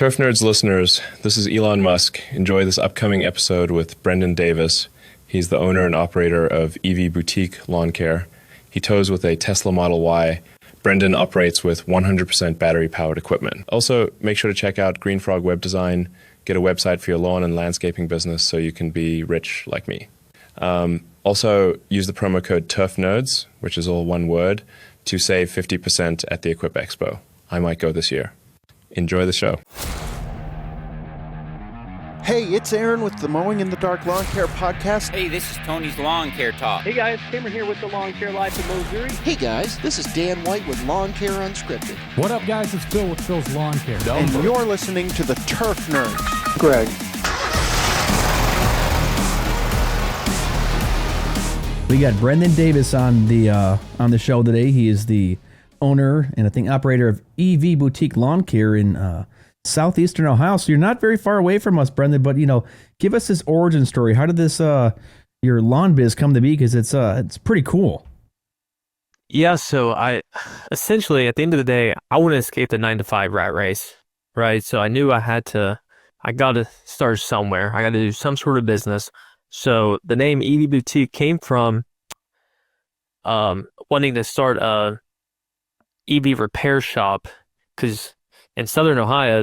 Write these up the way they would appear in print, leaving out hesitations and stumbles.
Turf Nerds listeners, this is Elon Musk. Enjoy this upcoming episode with Brendan Davis. He's the owner and operator of EV Boutique Lawn Care. He tows with a Tesla Model Y. Brendan operates with 100% battery-powered equipment. Also, make sure to check out Green Frog Web Design. Get a website for your lawn and landscaping business so you can be rich like me. Also, use the promo code TURFNERDS, which is all one word, to save 50% at the Equip Expo. I might go this year. Enjoy the show. Hey, it's Aaron with the Mowing in the Dark Lawn Care Podcast. Hey, this is Tony's Lawn Care Talk. Hey guys, Cameron here with the Lawn Care Life of Missouri. Hey guys, this is Dan White with Lawn Care Unscripted. What up guys, it's Phil with Phil's Lawn Care. And you're listening to the Turf Nerds. Greg. We got Brendan Davis on the show today. He is the owner and I think operator of EV Boutique Lawn Care in southeastern Ohio. So you're not very far away from us, Brendan, but give us this origin story. How did this your lawn biz come to be? Because it's pretty cool. Yeah, so I essentially at the end of the day, I want to escape the 9-to-5 rat race, right? So I knew I got to start somewhere. I got to do some sort of business. So the name EV Boutique came from wanting to start a EV repair shop, because in Southern Ohio,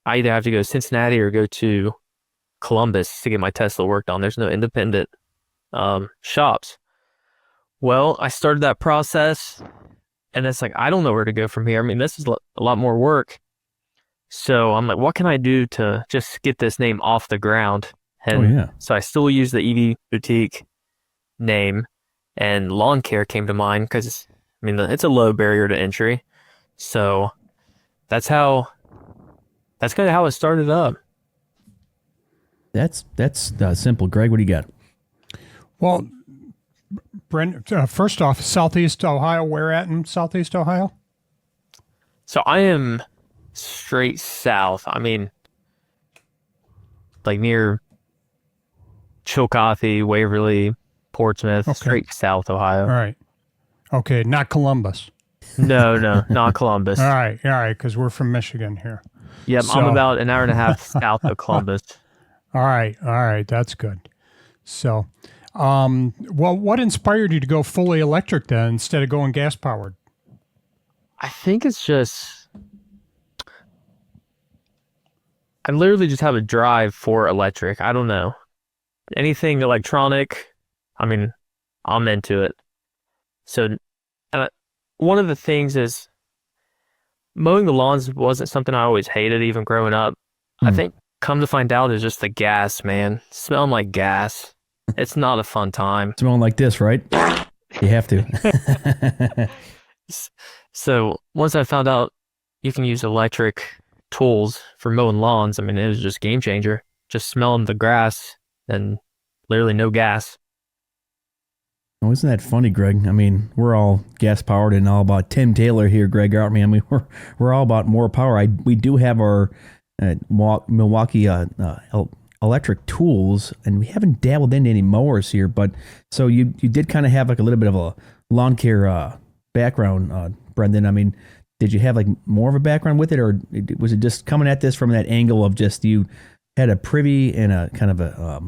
I either have to go to Cincinnati or go to Columbus to get my Tesla worked on. There's no independent shops. Well, I started that process, and it's like, I don't know where to go from here. I mean, this is a lot more work. So I'm like, what can I do to just get this name off the ground? And so I still use the EV Boutique name, and lawn care came to mind because, I mean, it's a low barrier to entry. So that's kind of how it started up. That's simple. Greg, what do you got? Well, Brent, first off, Southeast Ohio, where at in Southeast Ohio? So I am straight south. I mean, like near Chillicothe, Waverly, Portsmouth, Okay. Straight south Ohio. All right. Okay, not Columbus. No, not Columbus. All right, because we're from Michigan here. Yep, So- I'm about an hour and a half south of Columbus. All right, that's good. So, well, what inspired you to go fully electric then instead of going gas powered? I think it's just, I literally just have a drive for electric. I don't know. Anything electronic, I mean, I'm into it. So, one of the things is mowing the lawns wasn't something I always hated, even growing up. I think come to find out is just the gas, man. Smelling like gas. It's not a fun time. Smelling like this, right? You have to. So once I found out you can use electric tools for mowing lawns, I mean, it was just game changer. Just smelling the grass and literally no gas. Oh, isn't that funny, Greg? I mean, we're all gas powered and all about Tim Taylor here, Greg, aren't we? I mean, we're all about more power. We do have our Milwaukee electric tools, and we haven't dabbled into any mowers here. But so you did kind of have like a little bit of a lawn care background, Brendan. I mean, did you have like more of a background with it, or was it just coming at this from that angle of just you had a privy and a kind of a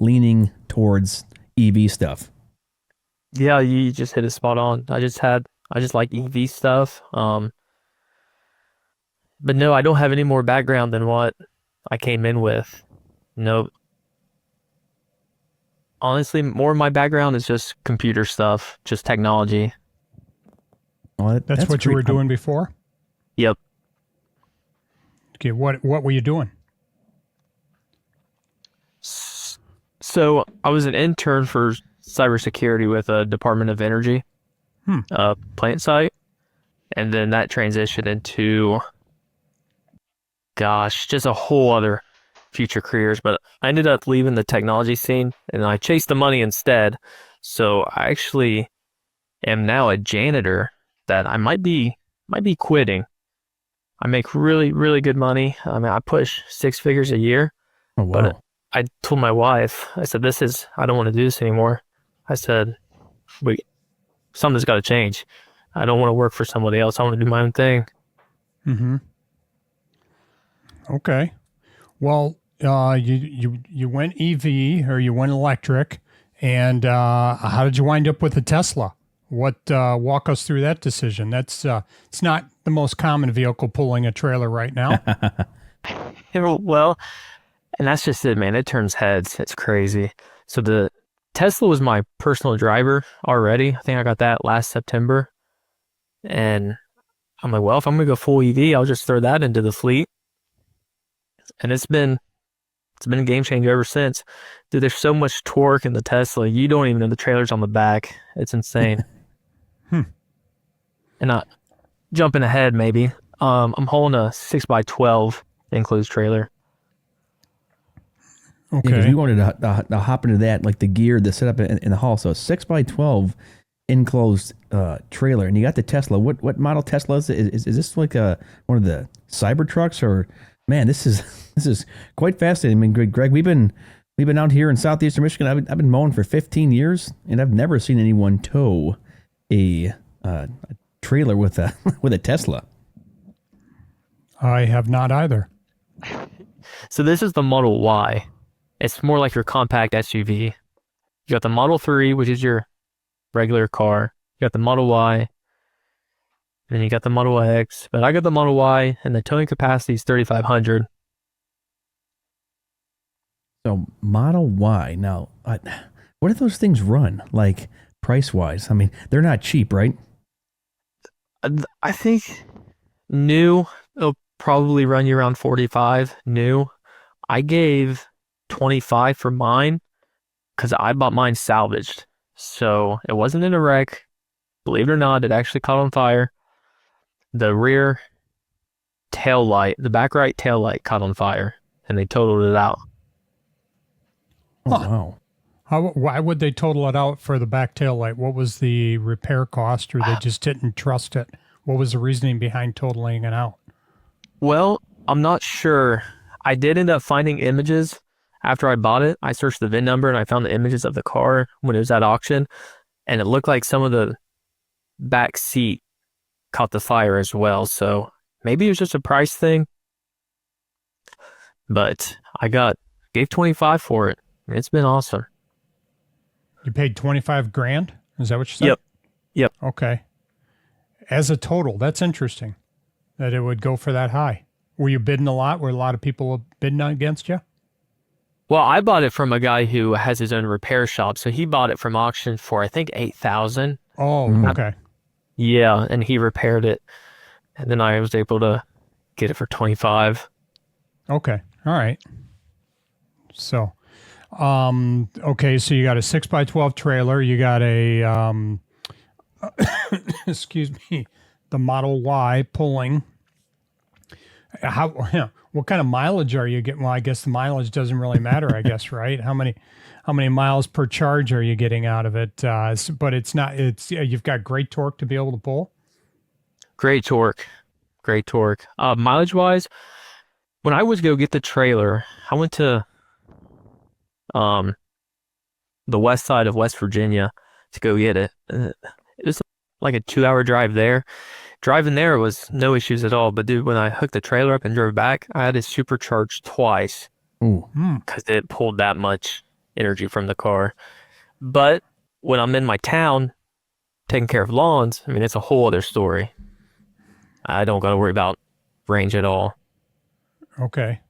leaning towards EV stuff? Yeah, you just hit it spot on. I just like EV stuff. But no, I don't have any more background than what I came in with. No. Honestly, more of my background is just computer stuff, just technology. Well, That's what you were doing before? Yep. Okay, what were you doing? So I was an intern for cybersecurity with a Department of Energy plant site. And then that transitioned into, just a whole other future careers. But I ended up leaving the technology scene and I chased the money instead. So I actually am now a janitor that I might be quitting. I make really, really good money. I mean, I push 6 figures a year. Oh, wow. But I told my wife, I said, I don't want to do this anymore. I said, something's got to change. I don't want to work for somebody else. I want to do my own thing. Mm-hmm. Okay. Well, you went EV or you went electric, and how did you wind up with a Tesla? What walk us through that decision? That's it's not the most common vehicle pulling a trailer right now. Well, and that's just it, man. It turns heads. It's crazy. So the Tesla was my personal driver already. I think I got that last September. And I'm like, well, if I'm going to go full EV, I'll just throw that into the fleet. And it's been a game changer ever since. Dude, there's so much torque in the Tesla. You don't even know the trailer's on the back. It's insane. And not jumping ahead, maybe. I'm hauling a 6x12 enclosed trailer. Yeah, 'cause Okay. we wanted to hop into that, like the gear, the setup in the hall. So 6x12 enclosed trailer, and you got the Tesla. What model Tesla is it? Is this like one of the Cybertrucks, or man, this is quite fascinating. I mean, Greg, we've been out here in southeastern Michigan. I've been mowing for 15 years, and I've never seen anyone tow a trailer with a with a Tesla. I have not either. So this is the Model Y. It's more like your compact SUV. You got the Model 3, which is your regular car. You got the Model Y. And then you got the Model X. But I got the Model Y, and the towing capacity is 3,500. So Model Y. Now, what do those things run like price wise? I mean, they're not cheap, right? I think new, it'll probably run you around 45 new. I gave 25 for mine because I bought mine salvaged. So it wasn't in a wreck. Believe it or not, it actually caught on fire. The rear tail light, the back right tail light caught on fire, and they totaled it out. Oh, wow. Why would they total it out for the back tail light? What was the repair cost, or they just didn't trust it? What was the reasoning behind totaling it out? Well, I'm not sure. I did end up finding images after I bought it. I searched the VIN number and I found the images of the car when it was at auction, and it looked like some of the back seat caught the fire as well. So maybe it was just a price thing, but I gave 25 for it. It's been awesome. You paid 25 grand? Is that what you said? Yep. Okay. As a total, that's interesting that it would go for that high. Were you bidding a lot? Were a lot of people bidding against you? Well, I bought it from a guy who has his own repair shop. So he bought it from auction for, I think, $8,000. Oh, okay. Yeah, and he repaired it. And then I was able to get it for 25. Okay. All right. So, okay. So you got a 6x12 trailer. You got a, excuse me, the Model Y pulling. What kind of mileage are you getting? Well, I guess the mileage doesn't really matter, I guess, right? How many miles per charge are you getting out of it? But you've got great torque to be able to pull. Great torque. Mileage wise, when I was go get the trailer, I went to the west side of West Virginia to go get it. It was like a 2-hour drive there. Driving there was no issues at all. But dude, when I hooked the trailer up and drove back, I had it supercharged twice because it pulled that much energy from the car. But when I'm in my town taking care of lawns, I mean, it's a whole other story. I don't got to worry about range at all. Okay.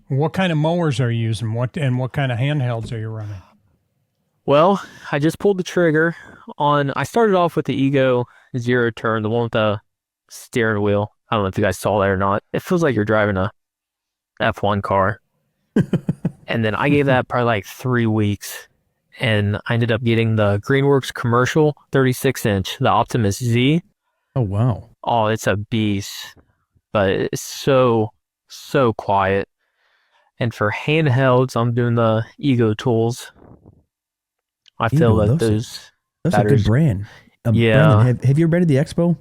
What kind of mowers are you using? What kind of handhelds are you running? Well, I just pulled the trigger on, I started off with the Ego Zero Turn, the one with the steering wheel. I don't know if you guys saw that or not. It feels like you're driving a F1 car. And then I gave that probably like 3 weeks, and I ended up getting the Greenworks commercial 36-inch, the Optimus Z. Oh, wow. Oh, it's a beast, but it's so quiet. And for handhelds, I'm doing the Ego Tools. I feel Ego, that that's a good batteries- brand. Yeah. Brandon, have you ever been to the expo?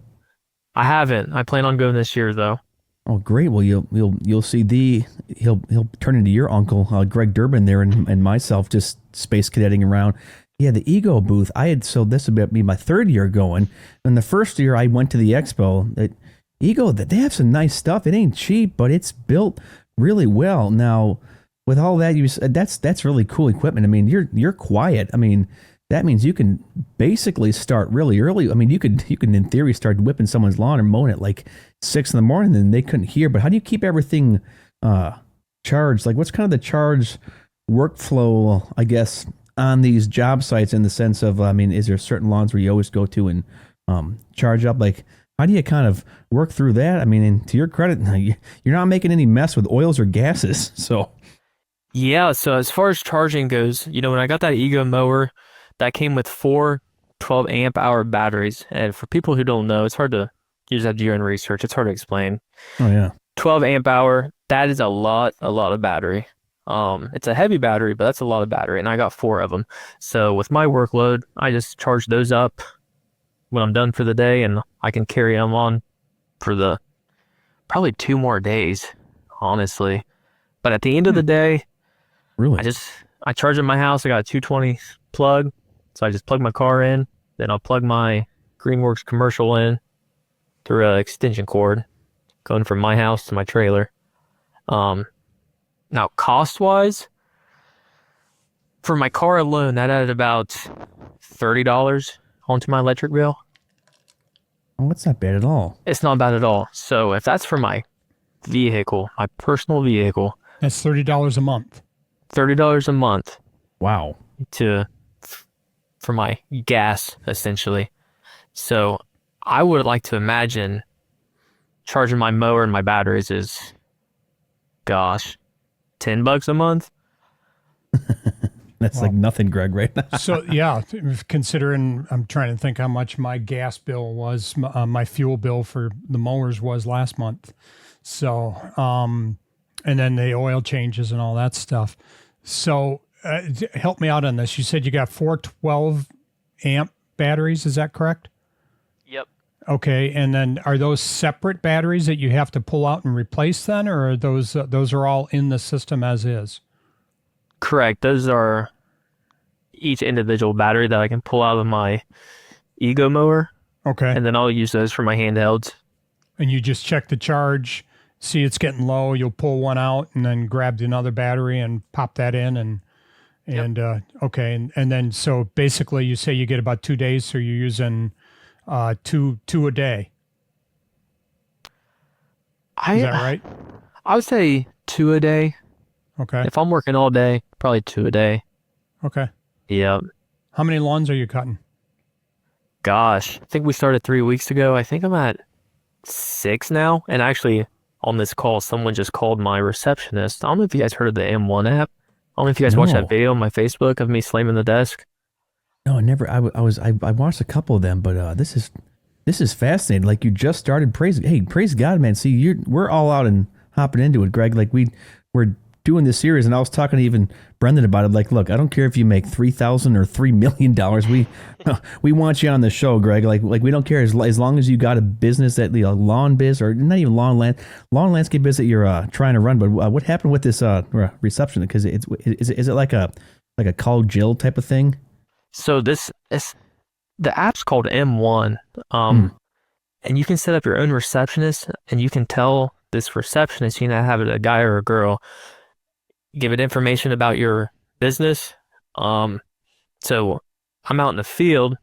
I haven't. I plan on going this year though. Oh, great. Well, you'll see he'll turn into your uncle, Greg Durbin there, and myself just space cadetting around. Yeah, the Ego booth. This would be my 3rd year going. And the first year I went to the expo, Ego, they have some nice stuff. It ain't cheap, but it's built really well. Now, with all that you said, that's really cool equipment. I mean, you're quiet. I mean, that means you can basically start really early. I mean, you could in theory start whipping someone's lawn or mowing at like 6 in the morning, and they couldn't hear. But how do you keep everything charged? Like, what's kind of the charge workflow, I guess, on these job sites in the sense of, I mean, is there certain lawns where you always go to and charge up? Like, how do you kind of work through that? I mean, and to your credit, you're not making any mess with oils or gases, so. Yeah, so as far as charging goes, you know, when I got that Ego mower, that came with 4 12 amp hour batteries. And for people who don't know, it's hard to, you just have to do your own research. It's hard to explain. Oh, yeah. 12 amp hour, that is a lot of battery. It's a heavy battery, but that's a lot of battery. And I got 4 of them. So with my workload, I just charge those up when I'm done for the day, and I can carry them on for the probably 2 more days, honestly. But at the end of the day, Really? I charge at my house. I got a 220 plug. So I just plug my car in, then I'll plug my Greenworks commercial in through an extension cord going from my house to my trailer. Now cost wise, for my car alone, that added about $30 onto my electric bill. Oh, that's not bad at all. It's not bad at all. So if that's for my vehicle, my personal vehicle, That's $30 a month. $30 a month Wow. for my gas, essentially. So I would like to imagine charging my mower and my batteries is, gosh, $10 a month. That's like nothing, Greg, right? So, yeah, considering I'm trying to think how much my gas bill was, my fuel bill for the mowers was last month. So, and then the oil changes and all that stuff. So, help me out on this. You said you got 4 12 amp batteries. Is that correct? Yep. Okay. And then are those separate batteries that you have to pull out and replace then, or are those are all in the system as is? Correct. Those are each individual battery that I can pull out of my Ego mower, Okay. and then I'll use those for my handhelds. And you just check the charge, see it's getting low, you'll pull one out and then grab another battery and pop that in okay. And then, so basically you say you get about 2 days. So you're using, two a day. Is that right? I would say 2 a day. Okay. If I'm working all day, probably 2 a day. Okay. Yep. How many lawns are you cutting? Gosh, I think we started 3 weeks ago. I think I'm at 6 now. And actually, on this call, someone just called my receptionist. I don't know if you guys heard of the M1 app. I don't know if you guys watched No. that video on my Facebook of me slamming the desk. No, I never. I watched a couple of them, but this is fascinating. Like, you just started. Praise God, man. See, we're all out and hopping into it, Greg. Like, we're doing this series, and I was talking to even Brendan about it. Like, look, I don't care if you make $3,000 or $3 million. We want you on the show, Greg. Like we don't care as long as you got a business that lawn biz, or not even lawn landscape biz that you're trying to run. But what happened with this reception? Because is it like a call Jill type of thing? So the app's called M1, and you can set up your own receptionist, and you can tell this receptionist, you can have it a guy or a girl, give it information about your business. So I'm out in the field,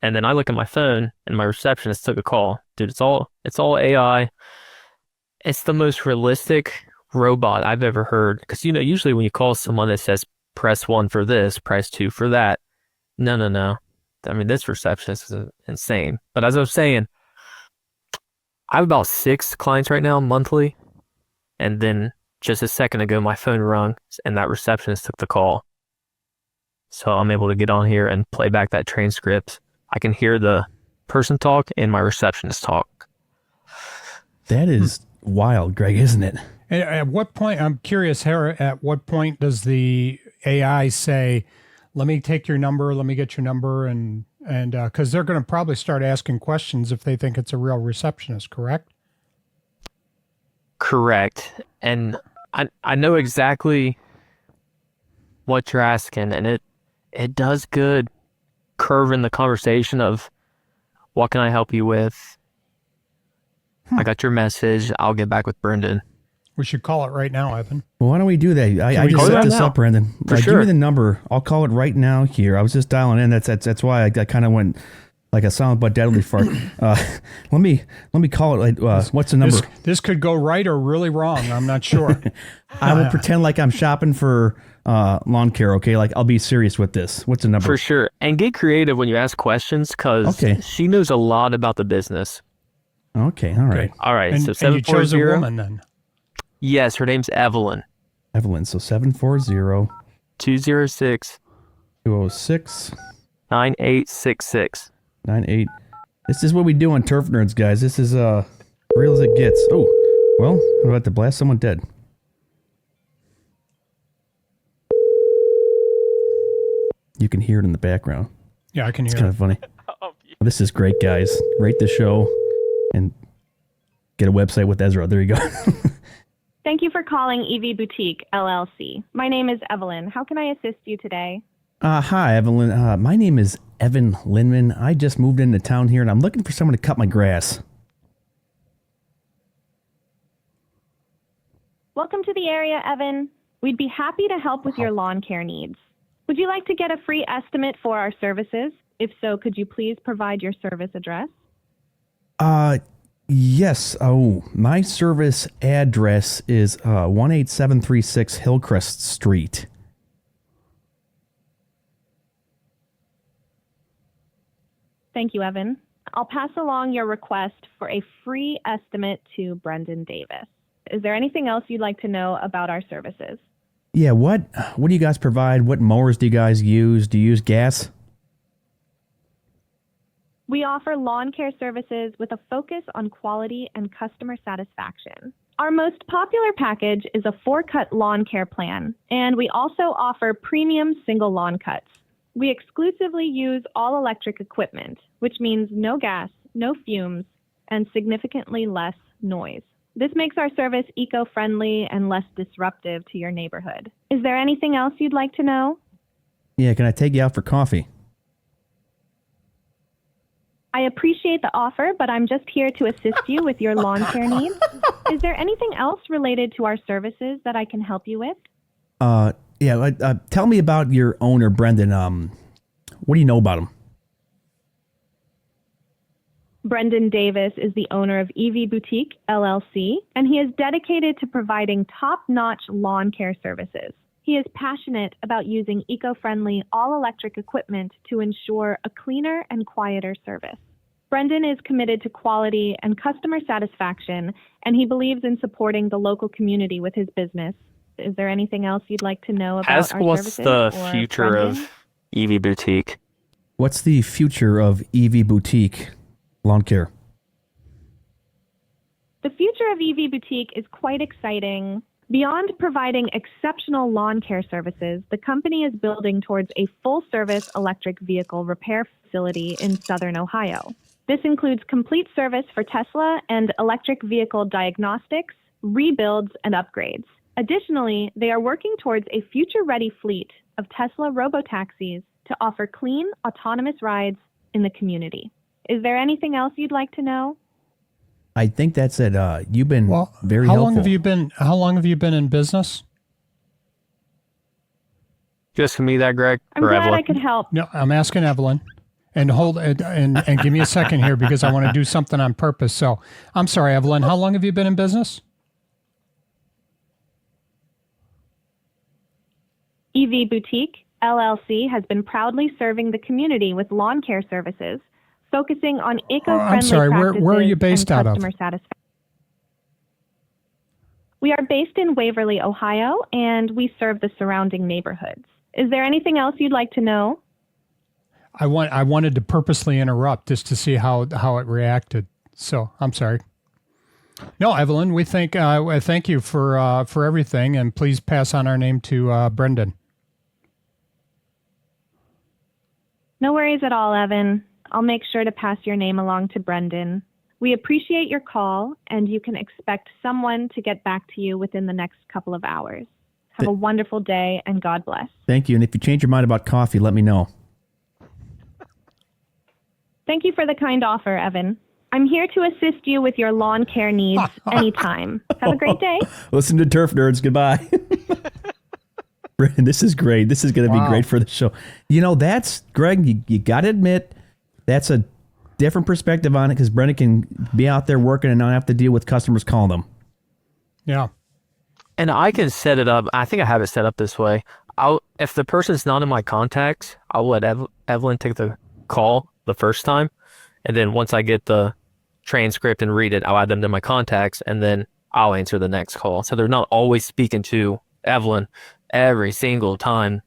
and then I look at my phone, and my receptionist took a call. Dude, it's all AI. It's the most realistic robot I've ever heard. Because, usually when you call someone that says, press 1 for this, press 2 for that. No. I mean, this receptionist is insane. But as I was saying, I have about 6 clients right now monthly. And then just a second ago, my phone rung and that receptionist took the call. So I'm able to get on here and play back that transcript. I can hear the person talk and my receptionist talk. That is wild, Greg, isn't it? At what point, I'm curious, Hera, at what point does the AI say, let me take your number, let me get your number, and because they're going to probably start asking questions if they think it's a real receptionist, correct? Correct. And I know exactly what you're asking, and it does good curving the conversation of, what can I help you with? I got your message. I'll get back with Brendan. We should call it right now, Evan. Well, why don't we do that? I we just call set it this now? up, Brandon. For Give sure. me the number. I'll call it right now here. I was just dialing in. That's why I kind of went like a silent but deadly fart. Let me call it. What's the number? This could go right or really wrong. I'm not sure. I will pretend like I'm shopping for lawn care. Okay, like I'll be serious with this. What's the number? For sure. And get creative when you ask questions because Okay. she knows a lot about the business. Okay, all right. All right. And, so and you chose a 740. woman then. Yes, her name's Evelyn. Evelyn. So 740 206 206 9866. 98. This is what we do on Turf Nerds, guys. This is real as it gets. Oh, well, I'm about to blast someone dead. You can hear it in the background. Yeah, I can It's hear kind it. of funny. This is great, guys. Rate the show and get a website with Ezra. There you go. Thank you for calling EV Boutique LLC. My name is Evelyn. How can I assist you today? Hi, Evelyn. My name is Evan Linman. I just moved into town here, and I'm looking for someone to cut my grass. Welcome to the area, Evan. We'd be happy to help with your lawn care needs. Would you like to get a free estimate for our services? If so, could you please provide your service address? Yes. Oh, my service address is 18736 Hillcrest Street. Thank you, Evan. I'll pass along your request for a free estimate to Brendan Davis. Is there anything else you'd like to know about our services? Yeah, what do you guys provide? What mowers do you guys use? Do you use gas? We offer lawn care services with a focus on quality and customer satisfaction. Our most popular package is a 4-cut lawn care plan, and we also offer premium single lawn cuts. We exclusively use all-electric equipment, which means no gas, no fumes, and significantly less noise. This makes our service eco-friendly and less disruptive to your neighborhood. Is there anything else you'd like to know? Yeah, can I take you out for coffee? I appreciate the offer, but I'm just here to assist you with your lawn care needs. Is there anything else related to our services that I can help you with? Yeah, tell me about your owner, Brendan. What do you know about him? Brendan Davis is the owner of EV Boutique LLC, and he is dedicated to providing top-notch lawn care services. He is passionate about using eco-friendly, all-electric equipment to ensure a cleaner and quieter service. Brendan is committed to quality and customer satisfaction, and he believes in supporting the local community with his business. Is there anything else you'd like to know about Ask our what's services? the or future Brendan? of EV Boutique. What's the future of EV Boutique Lawn Care? The future of EV Boutique is quite exciting. Beyond providing exceptional lawn care services, the company is building towards a full-service electric vehicle repair facility in Southern Ohio. This includes complete service for Tesla and electric vehicle diagnostics, rebuilds, and upgrades. Additionally, they are working towards a future-ready fleet of Tesla robotaxis to offer clean, autonomous rides in the community. Is there anything else you'd like to know? I think that's it. You've been very how helpful. How long have you been in business? Just for me, that Greg. I'm or glad Evelyn? I could help. No, I'm asking Evelyn. And hold and give me a second here because I want to do something on purpose. So I'm sorry, Evelyn. How long have you been in business? EV Boutique LLC has been proudly serving the community with lawn care services, focusing on eco-friendly I'm sorry, practices where are you based and out of? customer satisfaction. We are based in Waverly, Ohio, and we serve the surrounding neighborhoods. Is there anything else you'd like to know? I wanted to purposely interrupt just to see how it reacted. So I'm sorry. No, Evelyn, we thank you for everything, and please pass on our name to Brendan. No worries at all, Evan. I'll make sure to pass your name along to Brendan. We appreciate your call, and you can expect someone to get back to you within the next couple of hours. Have a wonderful day, and God bless. Thank you. And if you change your mind about coffee, let me know. Thank you for the kind offer, Evan. I'm here to assist you with your lawn care needs anytime. Have a great day. Listen to Turf Nerds. Goodbye. Brendan, this is great. This is going to be great for the show. You know, that's, Greg, you got to admit, that's a different perspective on it because Brendan can be out there working and not have to deal with customers calling them. Yeah. And I can set it up. I think I have it set up this way. If the person's not in my contacts, I'll let Evelyn take the call the first time. And then once I get the transcript and read it, I'll add them to my contacts and then I'll answer the next call. So they're not always speaking to Evelyn every single time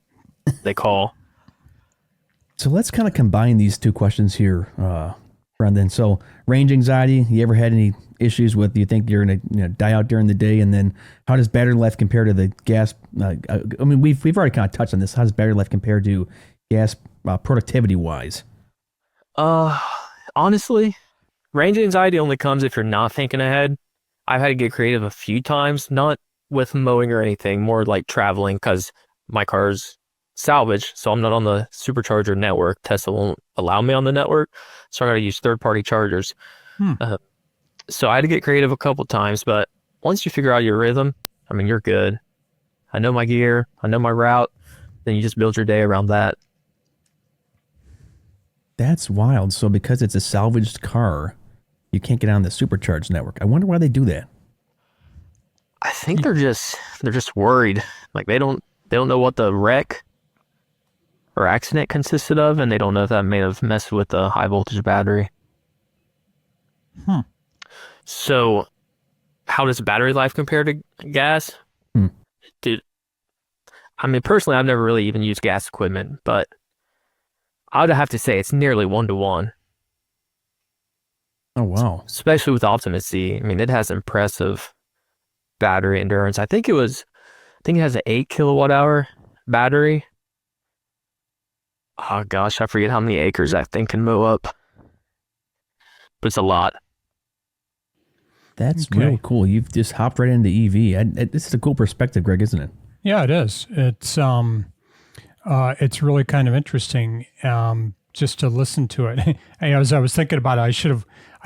they call. So let's kind of combine these two questions here, Brendan. So range anxiety, you ever had any issues with, do you think you're going to die out during the day? And then how does battery life compare to the gas? I mean, we've already kind of touched on this. How does battery life compare to gas productivity wise? Honestly, range anxiety only comes if you're not thinking ahead. I've had to get creative a few times, not with mowing or anything, more like traveling because my car's salvage, so I'm not on the supercharger network. Tesla won't allow me on the network, so I got to use third-party chargers. So I had to get creative a couple times, but once you figure out your rhythm, I mean, you're good. I know my gear, I know my route, then you just build your day around that. That's wild. So because it's a salvaged car, you can't get on the supercharged network. I wonder why they do that. I think they're just worried. Like they don't know what the wreck or accident consisted of, and they don't know if that may have messed with the high voltage battery. So, how does battery life compare to gas? Dude, I mean, personally, I've never really even used gas equipment, but I would have to say it's nearly 1-to-1. Oh, wow. Especially with Optimus C. I mean, it has impressive battery endurance. I think it has an 8 kilowatt hour battery. Oh gosh, I forget how many acres that thing can mow up. But it's a lot. That's really cool. You've just hopped right into EV. This is a cool perspective, Greg, isn't it? Yeah, it is. It's really kind of interesting just to listen to it. As I was thinking about it, I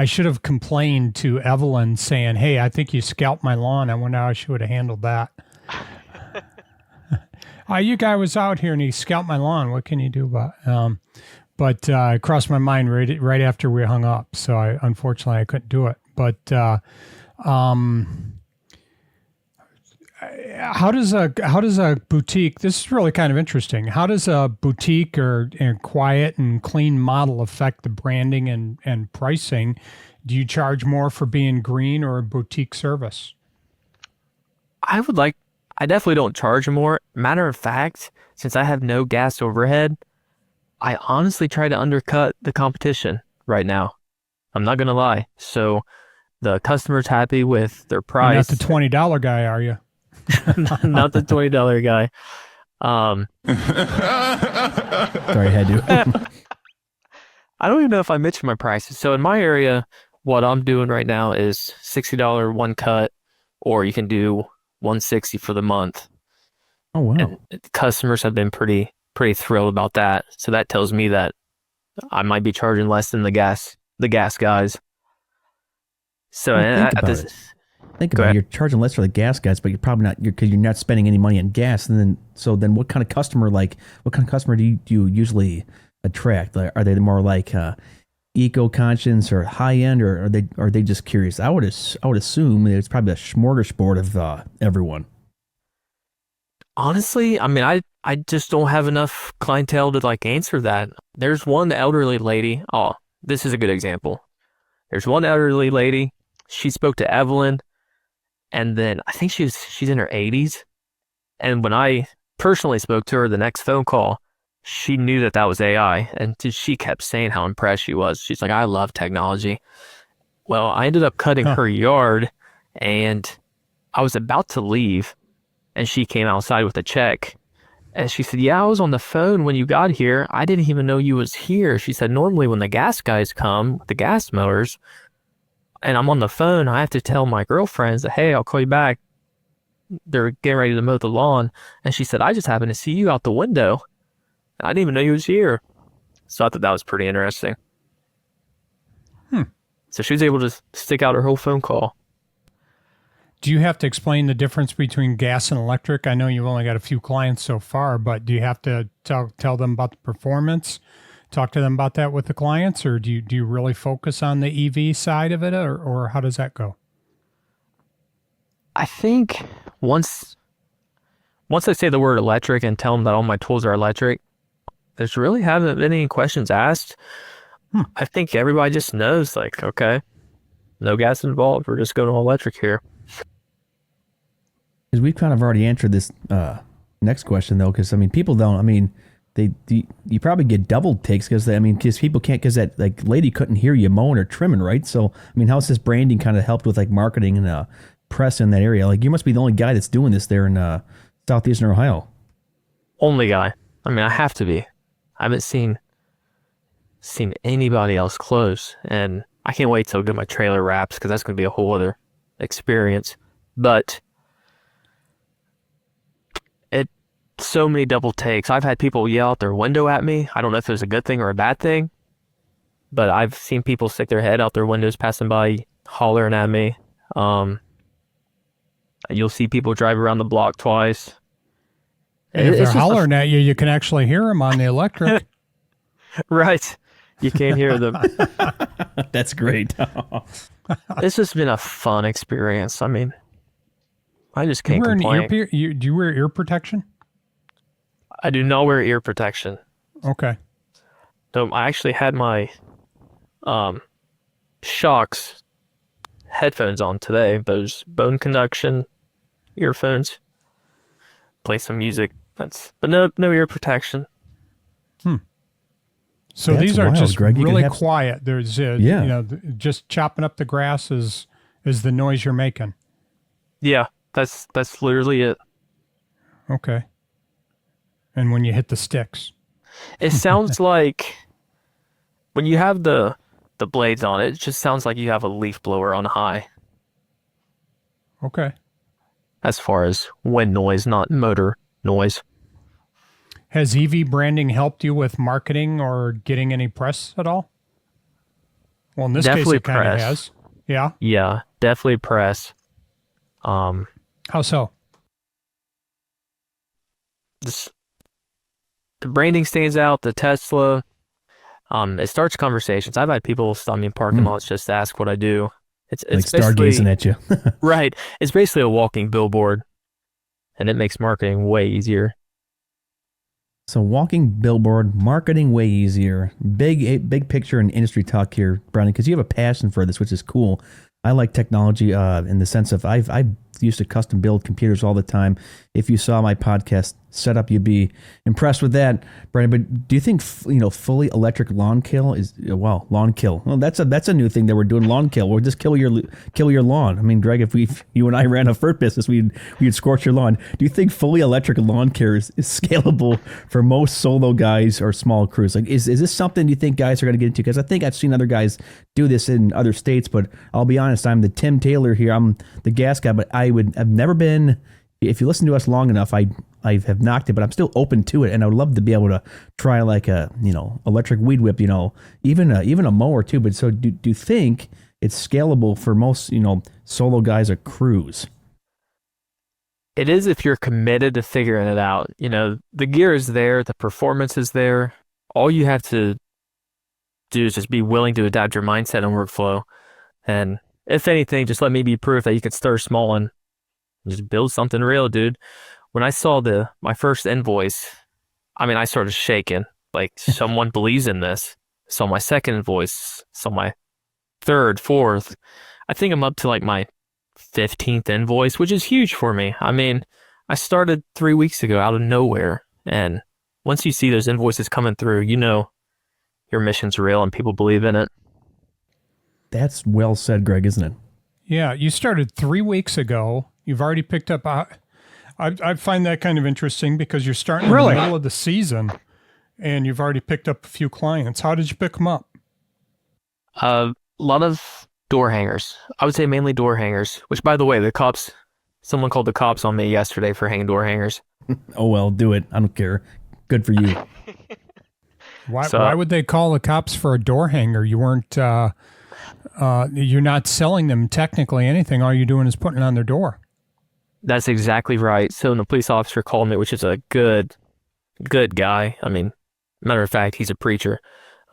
should have complained to Evelyn saying, "Hey, I think you scalped my lawn. I wonder how she would have handled that." You guy was out here and he scalped my lawn. What can you do about it? But it crossed my mind right after we hung up. So unfortunately I couldn't do it. But how does a boutique? This is really kind of interesting. How does a boutique or quiet and clean model affect the branding and pricing? Do you charge more for being green or a boutique service? I definitely don't charge more. Matter of fact, since I have no gas overhead, I honestly try to undercut the competition right now. I'm not gonna lie. So the customer's happy with their price. You're not the $20 guy, are you? Not the $20 guy. Sorry, I had to. I don't even know if I mentioned my prices. So in my area, what I'm doing right now is $60 one cut, or you can do $160 for the month. Oh wow! And customers have been pretty thrilled about that. So that tells me that I might be charging less than the gas guys. So think about it. You're charging less for the gas guys, but you're probably not, because you're not spending any money on gas. And then what kind of customer do you usually attract? Are they more like eco-conscious or high end, or are they just curious? I would assume it's probably a smorgasbord of everyone. Honestly, I mean, I just don't have enough clientele to answer that. There's one elderly lady. Oh, this is a good example. There's one elderly lady. She spoke to Evelyn, and then I think she's in her 80s. And when I personally spoke to her, the next phone call, she knew that was AI, and she kept saying how impressed she was. She's like, "I love technology." Well, I ended up cutting her yard, and I was about to leave, and she came outside with a check, and she said, "Yeah, I was on the phone when you got here. I didn't even know you was here." She said, "Normally when the gas guys come with the gas mowers, and I'm on the phone, I have to tell my girlfriends that, hey, I'll call you back. They're getting ready to mow the lawn." And she said, "I just happened to see you out the window. I didn't even know you was here." So I thought that was pretty interesting. So she was able to stick out her whole phone call. Do you have to explain the difference between gas and electric? I know you've only got a few clients so far, but do you have to tell them about the performance? Talk to them about that with the clients, or do you really focus on the EV side of it, or how does that go? I think once I say the word electric and tell them that all my tools are electric, there's really haven't been any questions asked. I think everybody just knows, like, okay, no gas involved. We're just going all electric here. Because we've kind of already answered this next question, though, because, I mean, people don't, I mean, you probably get double takes because people can't, because that like lady couldn't hear you mowing or trimming, right? So, I mean, how's this branding kind of helped with like marketing and press in that area? Like, you must be the only guy that's doing this there in southeastern Ohio. Only guy. I mean, I have to be. I haven't seen anybody else close, and I can't wait till I get my trailer wraps because that's going to be a whole other experience. But so many double takes. I've had people yell out their window at me. I don't know if it was a good thing or a bad thing, but I've seen people stick their head out their windows passing by, hollering at me. You'll see people drive around the block twice. And if they're hollering at you, you can actually hear them on the electric. Right. You can't hear them. That's great. It's just been a fun experience. I mean, I just can't complain. Do you wear ear protection? I do not wear ear protection. Okay. So I actually had my Shocks headphones on today. Those bone conduction earphones. Play some music. But no ear protection. So That's these are wild, just Greg. You really can have- quiet. There's just chopping up the grass is the noise you're making. Yeah, that's literally it. Okay. And when you hit the sticks. It sounds like when you have the blades on it just sounds like you have a leaf blower on high. Okay. As far as wind noise, not motor noise. Has EV branding helped you with marketing or getting any press at all? Well, in this Definitely case, it kind of press. has. Yeah. Yeah, definitely press. How so? The branding stands out, the Tesla. It starts conversations. I've had people stop me in parking lots just to ask what I do. It's like stargazing at you. Right. It's basically a walking billboard, and it makes marketing way easier. So walking billboard, marketing way easier. Big picture and industry talk here, Brandon, because you have a passion for this, which is cool. I like technology in the sense of I used to custom build computers all the time. If you saw my podcast setup, you'd be impressed with that, Brandon. But do you think fully electric lawn kill is lawn kill? Well, that's a new thing that we're doing. Lawn kill. We'll just kill your lawn. I mean, Greg, if you and I ran a fur business, we'd scorch your lawn. Do you think fully electric lawn care is scalable for most solo guys or small crews? Like, is this something you think guys are going to get into? Because I think I've seen other guys do this in other states, but I'll be honest, I'm the Tim Taylor here. I'm the gas guy, but I've never been. If you listen to us long enough, I have knocked it, but I'm still open to it, and I would love to be able to try like a electric weed whip, even a mower too. But so do you think it's scalable for most solo guys or crews? It is if you're committed to figuring it out. The gear is there, the performance is there. All you have to do is just be willing to adapt your mindset and workflow. And if anything, just let me be proof that you can start small and just build something real, dude. When I saw my first invoice, I started shaking. Like, someone believes in this. Saw my second invoice, saw my third, fourth. I think I'm up to like my 15th invoice, which is huge for me. I started 3 weeks ago out of nowhere. And once you see those invoices coming through, your mission's real and people believe in it. That's well said, Greg, isn't it? Yeah, you started 3 weeks ago. You've already picked up. I find that kind of interesting because you're starting in the middle of the season, and you've already picked up a few clients. How did you pick them up? A lot of door hangers. I would say mainly door hangers. Which, by the way, someone called the cops on me yesterday for hanging door hangers. Oh well, do it. I don't care. Good for you. Why would they call the cops for a door hanger? You weren't you're not selling them technically anything. All you're doing is putting it on their door. That's exactly right. So when the police officer called me, which is a good guy. I mean, matter of fact, he's a preacher.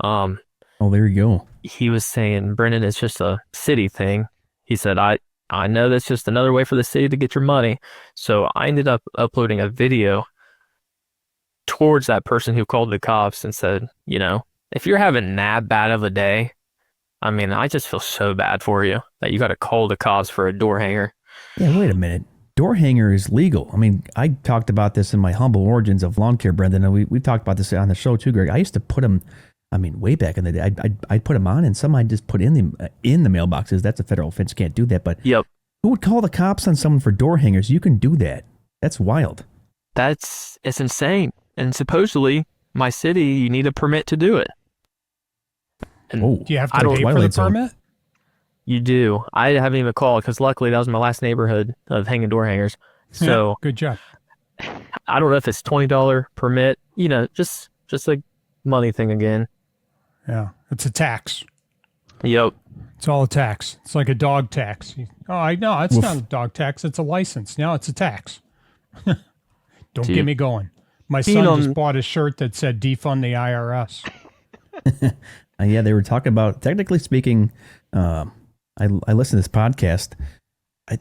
Oh, there you go. He was saying, Brendan, it's just a city thing. He said, I know that's just another way for the city to get your money. So I ended up uploading a video towards that person who called the cops and said, you know, if you're having that bad of a day, I mean, I just feel so bad for you that you got to call the cops for a door hanger. Yeah, wait a minute. Door hanger is legal. I mean, I talked about this in my humble origins of lawn care, Brendan, and we talked about this on the show too, Greg. I used to put them, I mean, way back in the day, I'd put them on, and some I'd just put in the mailboxes. That's a federal offense. You can't do that. But yep. Who would call the cops on someone for door hangers? You can do that. That's wild. It's insane. And supposedly, my city, you need a permit to do it. And do you have to pay for the permit? You do. I haven't even called because luckily that was my last neighborhood of hanging door hangers. So good job. I don't know if it's $20 permit. You know, just a money thing again. Yeah, it's a tax. Yep. It's all a tax. It's like a dog tax. Oh, I know. It's not a dog tax. It's a license. Now it's a tax. Don't get me going. My son just bought a shirt that said defund the IRS. Yeah, they were talking about, technically speaking, I listened to this podcast.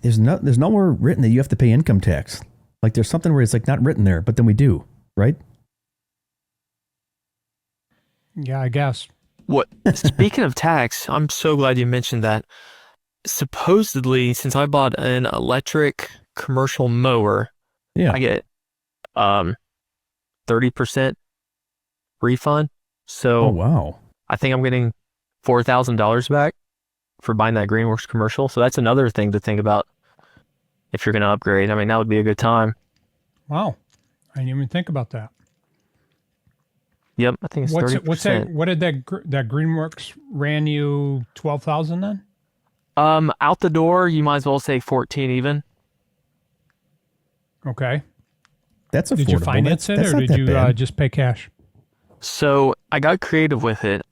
There's nowhere written that you have to pay income tax. Like there's something where it's like not written there, but then we do, right? Yeah, I guess. What? Speaking of tax, I'm so glad you mentioned that. Supposedly, since I bought an electric commercial mower, I get 30% refund. So, oh wow, I think I'm getting $4,000 back for buying that Greenworks commercial. So that's another thing to think about if you're going to upgrade. I mean, that would be a good time. Wow, I didn't even think about that. Yep, I think it's 30%. What's that? What did that Greenworks ran you 12,000 then? Out the door, you might as well say 14 even. Okay. That's affordable. Did you finance it or did you just pay cash? So I got creative with it.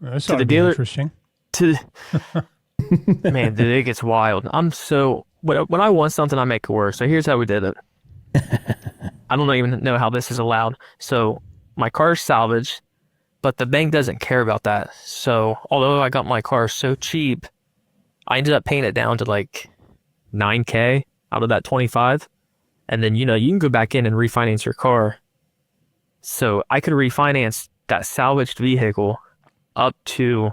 That's to the dealer. Interesting. Man, dude, it gets wild. When I want something, I make it work. So here's how we did it. I don't even know how this is allowed. So my car's salvaged, but the bank doesn't care about that. So although I got my car so cheap, I ended up paying it down to like $9,000 out of that 25. And then, you know, you can go back in and refinance your car. So I could refinance that salvaged vehicle up to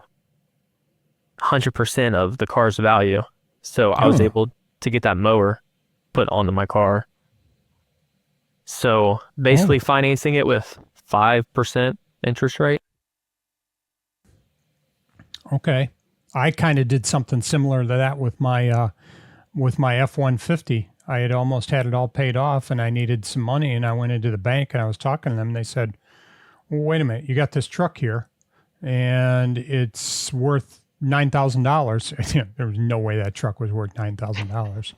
100% of the car's value. So I was able to get that mower put onto my car. So basically financing it with 5% interest rate. Okay. I kind of did something similar to that with my F-150. I had almost had it all paid off and I needed some money and I went into the bank and I was talking to them and they said, well, wait a minute, you got this truck here and it's worth $9,000. There was no way that truck was worth $9,000.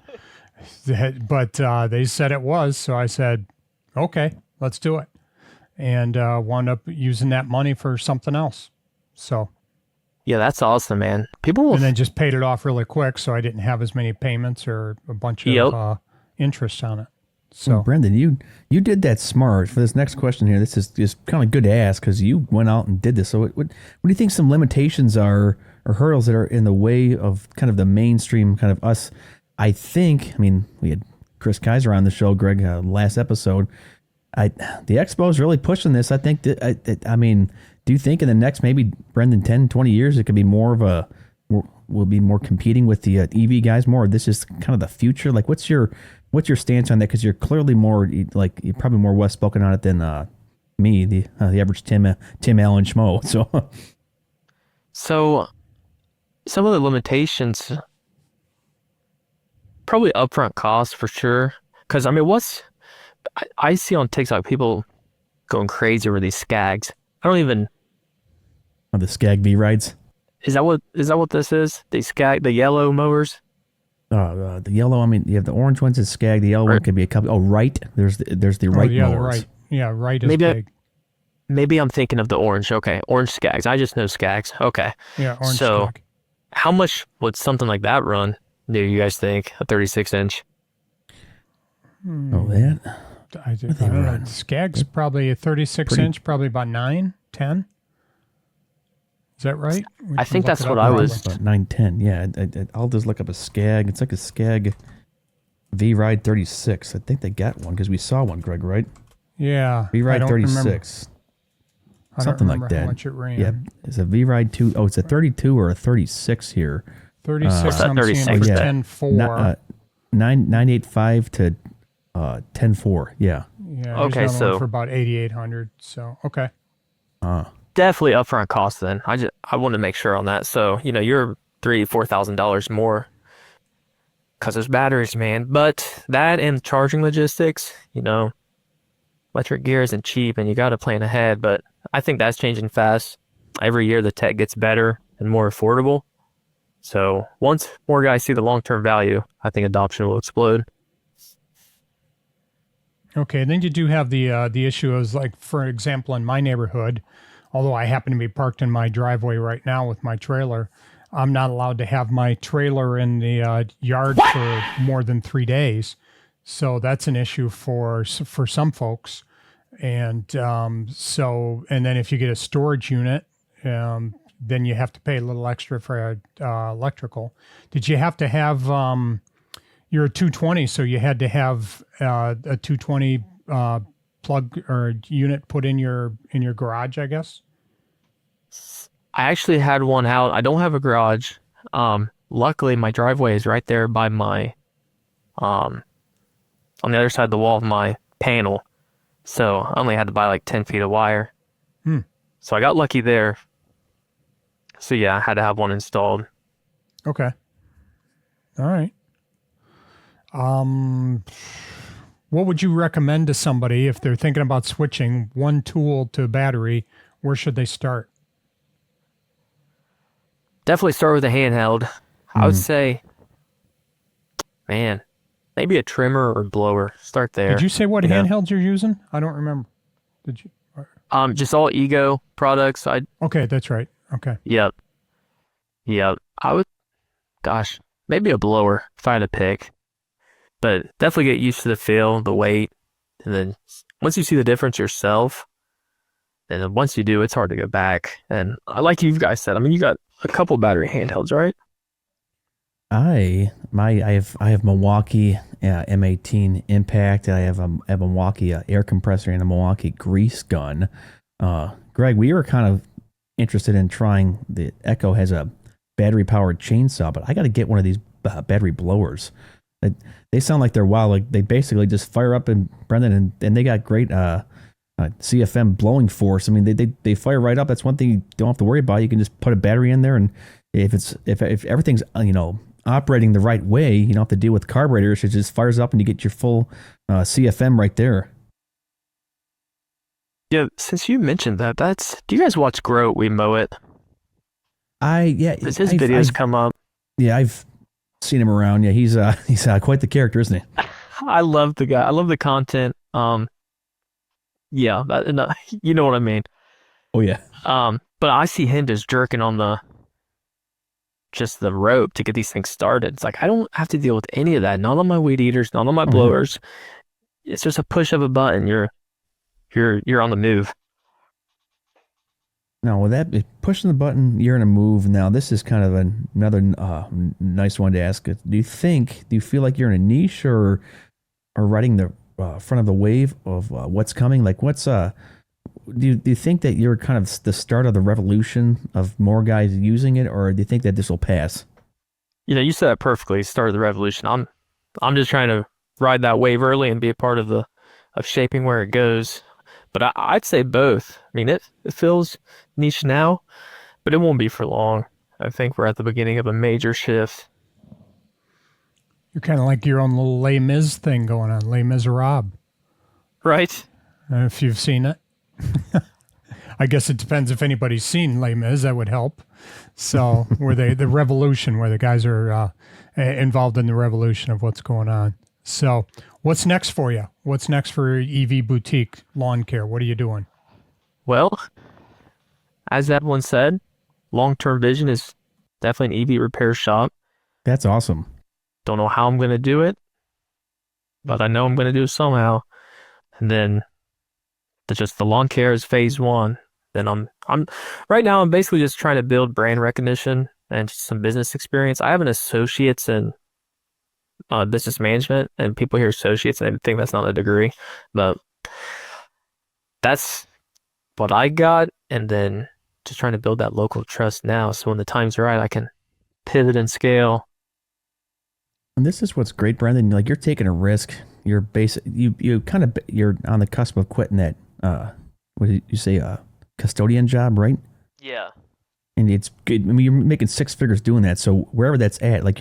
But they said it was. So I said, okay, let's do it. And wound up using that money for something else. So. Yeah, that's awesome, man. And then just paid it off really quick, so I didn't have as many payments or a bunch of interest on it. So, Brendan, you did that smart. For this next question here, this is just kind of good to ask because you went out and did this. So, what do you think some limitations are or hurdles that are in the way of kind of the mainstream kind of us? I mean, we had Chris Kaiser on the show, Greg, last episode. The Expo is really pushing this. I think I mean. Do you think in the next maybe, Brendan, 10, 20 years, it could be more of we'll be more competing with the EV guys more? This is kind of the future. Like, what's your stance on that? Because you're clearly more, like, you're probably more well-spoken on it than me, the average Tim Allen schmo. So some of the limitations, probably upfront costs for sure. Because, I mean, I see on TikTok people going crazy over these Skags. I don't even. Oh, the Skag V rides. Is that what this is? The yellow mowers. The yellow. I mean, you have the orange ones is Skag. The yellow one could be a couple. Oh, right. There's the right mowers. Right. Yeah, right is big. maybe I'm thinking of the orange. Okay, orange Skags. I just know Skags. Okay. Yeah, orange So, Skag. how much would something like that run? Do you guys think a 36-inch? Oh, that. I don't know. Skag's probably a 36-inch, probably about 9, 10. Is that right? We I can think look that's it what up I real was- quick. About 910. Yeah, I'll just look up a Skag. It's like a Skag V-Ride 36. I think they got one because we saw one, Greg, right? Yeah. I V-Ride don't remember- 36. I don't Something like remember that. how much it ran. Yeah, it's a V-Ride 2. Oh, it's a 32 or a 36 here. 36, What's that I'm 36? seeing Oh, yeah. 10.4. 985 to 10.4. Yeah. Yeah, Okay, here's another one so- for about 8,800. So, okay. Definitely upfront cost then. I want to make sure on that. So, you're $3,000-$4,000 more because there's batteries, man. But that and charging logistics, electric gear isn't cheap and you got to plan ahead. But I think that's changing fast. Every year the tech gets better and more affordable. So once more guys see the long-term value, I think adoption will explode. Okay, then you do have the issue is like, for example, in my neighborhood, although I happen to be parked in my driveway right now with my trailer, I'm not allowed to have my trailer in the yard for more than 3 days. So that's an issue for some folks. And and then if you get a storage unit, then you have to pay a little extra for electrical. Did you have to have you're a 220, so you had to have a 220 plug or unit put in your garage, I guess? I actually had one out. I don't have a garage. Luckily, my driveway is right there by my, on the other side of the wall of my panel. So I only had to buy like 10 feet of wire. So I got lucky there. So yeah, I had to have one installed. Okay. All right. What would you recommend to somebody if they're thinking about switching one tool to battery? Where should they start? Definitely start with a handheld. I would say, man, maybe a trimmer or blower. Start there. Did you say what Yeah. handhelds you're using? I don't remember. Did you? Just all Ego products. Okay, that's right. Okay. Yep. I would, gosh, maybe a blower if I had to pick. But definitely get used to the feel, the weight, and then once you see the difference yourself, and then once you do, it's hard to go back. And like you guys said, I mean, you got a couple battery handhelds, right? I have Milwaukee M18 Impact. I have a Milwaukee air compressor and a Milwaukee grease gun. Greg, we were kind of interested in trying the Echo has a battery powered chainsaw, but I got to get one of these battery blowers. They sound like they're wild. Like they basically just fire up, and Brendan, and they got great CFM blowing force. I mean, they fire right up. That's one thing you don't have to worry about. You can just put a battery in there, and if everything's operating the right way, you don't have to deal with carburetors. It just fires up, and you get your full CFM right there. Yeah, since you mentioned that, do you guys watch Grow We Mow It? Does his videos come up? Yeah, I've seen him around. Yeah, he's quite the character, isn't he? I love the guy. I love the content. Yeah, you know what I mean. Oh yeah. But I see him just jerking on the rope to get these things started. It's like I don't have to deal with any of that. Not on my weed eaters, not on my blowers. It's just a push of a button. You're on the move. Now, with that pushing the button, you're in a move. Now, this is kind of another nice one to ask. Do you feel like you're in a niche or riding the front of the wave of what's coming? Like, do you think that you're kind of the start of the revolution of more guys using it, or do you think that this will pass? You said that perfectly. Start of the revolution. I'm just trying to ride that wave early and be a part of shaping where it goes. But I'd say both. I mean, it feels niche now, but it won't be for long. I think we're at the beginning of a major shift. You're kind of like your own little Les Mis thing going on, Les Miserables. Right? If you've seen it. I guess it depends if anybody's seen Les Mis, that would help. So, the revolution, where the guys are involved in the revolution of what's going on. So, what's next for you? What's next for EV Boutique Lawn Care? What are you doing? Well, as that one said, long-term vision is definitely an EV repair shop. That's awesome. Don't know how I'm going to do it, but I know I'm going to do it somehow. And then the lawn care is phase one. Then I'm right now I'm basically just trying to build brand recognition and just some business experience. I have an associate's in business management, and people hear associates and they think that's not a degree, but that's what I got. And then just trying to build that local trust now, so when the time's right, I can pivot and scale. And this is what's great, Brendan. Like, you're taking a risk. You're you're on the cusp of quitting that. What did you say? Custodian job, right? Yeah. And it's good. I mean, you're making six figures doing that. So wherever that's at, like,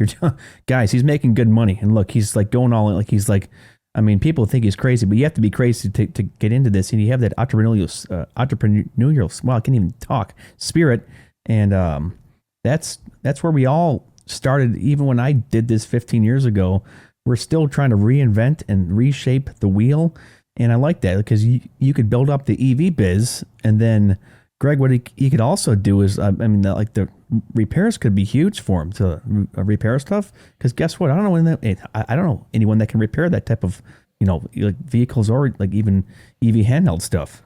guys, he's making good money. And look, he's like going all in. Like, he's like, I mean, people think he's crazy, but you have to be crazy to get into this. And you have that entrepreneurial, well, I can't even talk, spirit. And that's where we all started. Even when I did this 15 years ago, we're still trying to reinvent and reshape the wheel. And I like that, because you could build up the EV biz, and then Greg, what he could also do is, the repairs could be huge for him to repair stuff. Because guess what? I don't know anyone that can repair that type of, like vehicles or like even EV handheld stuff.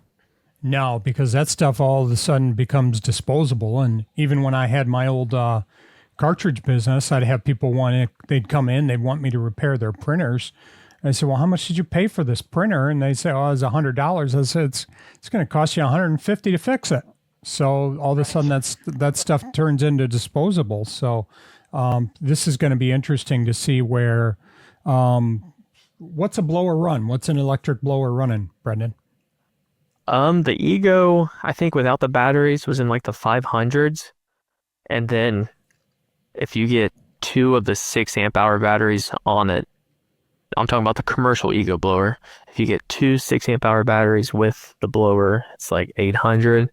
No, because that stuff all of a sudden becomes disposable. And even when I had my old cartridge business, I'd have people they'd come in, they'd want me to repair their printers. I said, well, how much did you pay for this printer? And they say, oh, it was $100. I said, it's going to cost you $150 to fix it. So all of a sudden that stuff turns into disposable. So this is going to be interesting to see where, what's a blower run? What's an electric blower running, Brendan? The Ego, I think without the batteries, was in like the 500s. And then if you get 2 of the 6 amp hour batteries on it, I'm talking about the commercial Ego blower. If you get 2 6 amp hour batteries with the blower, it's like 800.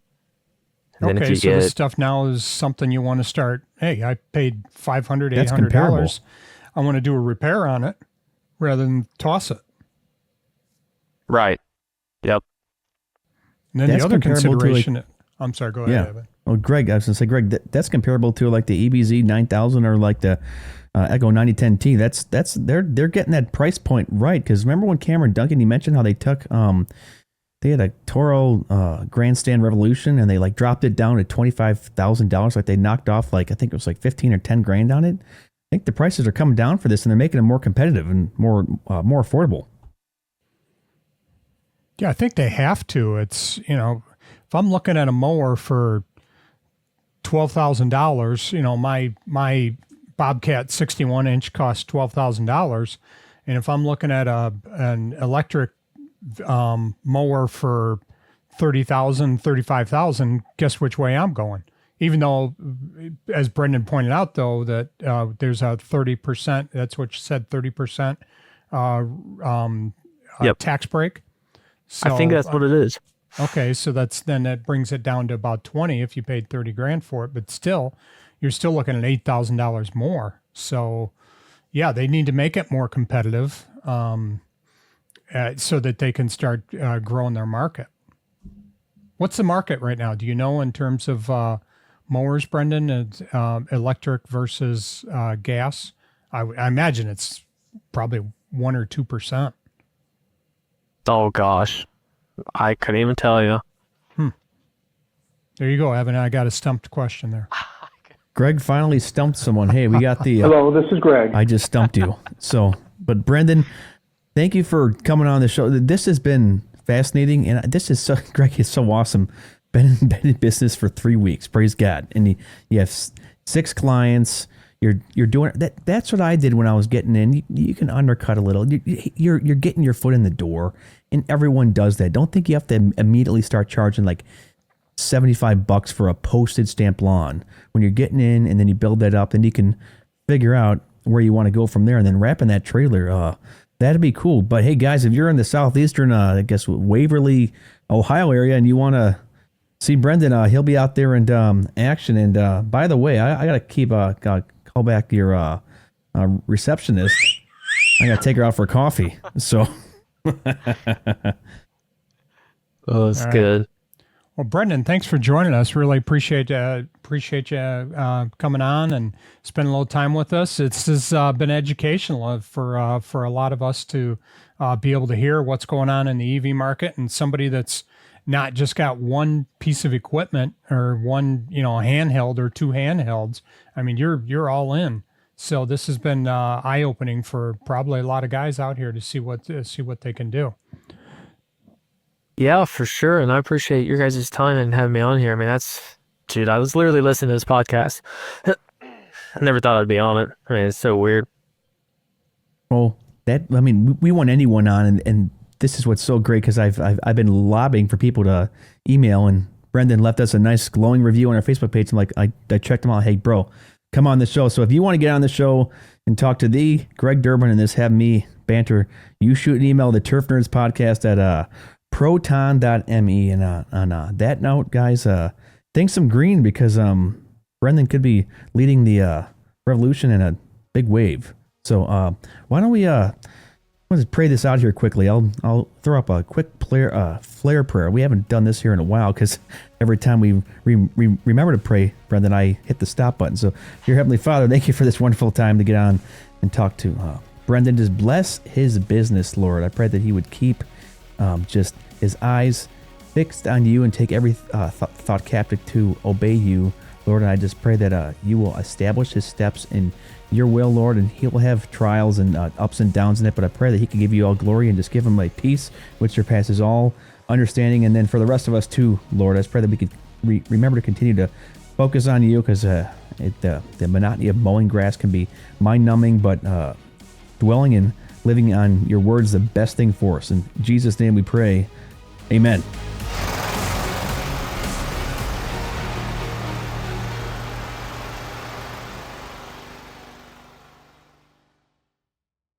And then if you get, this stuff now is something you want to start. Hey, I paid $500, That's $800. comparable. I want to do a repair on it rather than toss it. right. Yep. And then That's the other comparable to, consideration. I'm sorry, go ahead. Yeah. Evan. Well, Greg, I was going to say, Greg, that's comparable to like the EBZ 9000 or like the Echo 9010T. That's they're getting that price point right. Because remember when Cameron Duncan, you mentioned how they took they had a Toro Grandstand Revolution, and they like dropped it down to $25,000. Like they knocked off I think it was like 15 or 10 grand on it. I think the prices are coming down for this, and they're making it more competitive and more affordable. Yeah, I think they have to. It's, if I'm looking at a mower for $12,000, my Bobcat 61-inch costs $12,000. And if I'm looking at an electric mower for $30,000, $35,000, guess which way I'm going? Even though, as Brendan pointed out, though, that there's a 30%, that's what you said, 30% Yep. tax break. So, I think that's what it is. okay, so that brings it down to about 20 if you paid 30 grand for it, but still, you're still looking at $8,000 more. So, yeah, they need to make it more competitive so that they can start growing their market. What's the market right now? Do you know in terms of mowers, Brendan, electric versus gas? I imagine it's probably 1 or 2%. Oh gosh, I couldn't even tell you. There you go, Evan. I got a stumped question there. Greg finally stumped someone. Hey, we got the. Hello, this is Greg. I just stumped you. So, but Brendan, thank you for coming on the show. This has been fascinating, and this is so. Greg is so awesome. Been in business for 3 weeks. Praise God. And you have 6 clients. You're doing that. That's what I did when I was getting in. You can undercut a little. You're getting your foot in the door, and everyone does that. Don't think you have to immediately start charging like $75 for a postage stamp lawn. When you're getting in, and then you build that up, then you can figure out where you want to go from there, and then wrapping that trailer. That'd be cool. But hey, guys, if you're in the southeastern, I guess Waverly, Ohio area, and you want to see Brendan, he'll be out there in action. And by the way, I gotta keep call back your receptionist. I gotta take her out for coffee. So, Oh, that's All right. good. Well, Brendan, thanks for joining us. Really appreciate you coming on and spending a little time with us. This has been educational for a lot of us to be able to hear what's going on in the EV market, and somebody that's not just got one piece of equipment or one handheld or two handhelds. I mean, you're all in. So this has been eye-opening for probably a lot of guys out here to see what they can do. Yeah, for sure. And I appreciate your guys' time and having me on here. I mean, dude, I was literally listening to this podcast. I never thought I'd be on it. I mean, it's so weird. Well, we want anyone on, and this is what's so great, because I've been lobbying for people to email, and Brendan left us a nice glowing review on our Facebook page. I'm like, I checked him out. Hey, bro, come on the show. So if you want to get on the show and talk to the Greg Durbin and have me banter, you shoot an email to the Turf Nerds Podcast at proton.me. And on that note, guys, think some green, because Brendan could be leading the revolution in a big wave. So why don't we let's pray this out here quickly. I'll throw up a quick flare prayer. We haven't done this here in a while, because every time we remember to pray, Brendan, I hit the stop button. So, dear Heavenly Father, thank you for this wonderful time to get on and talk to Brendan. Just bless his business, Lord. I pray that he would keep just his eyes fixed on you and take every thought captive to obey you, Lord. And I just pray that you will establish his steps in your will, Lord, and he will have trials and ups and downs in it, but I pray that he can give you all glory and just give him a peace which surpasses all understanding. And then for the rest of us too, Lord, I just pray that we could remember to continue to focus on you, because the monotony of mowing grass can be mind-numbing, but dwelling and living on your words, the best thing for us. In Jesus' name we pray, amen.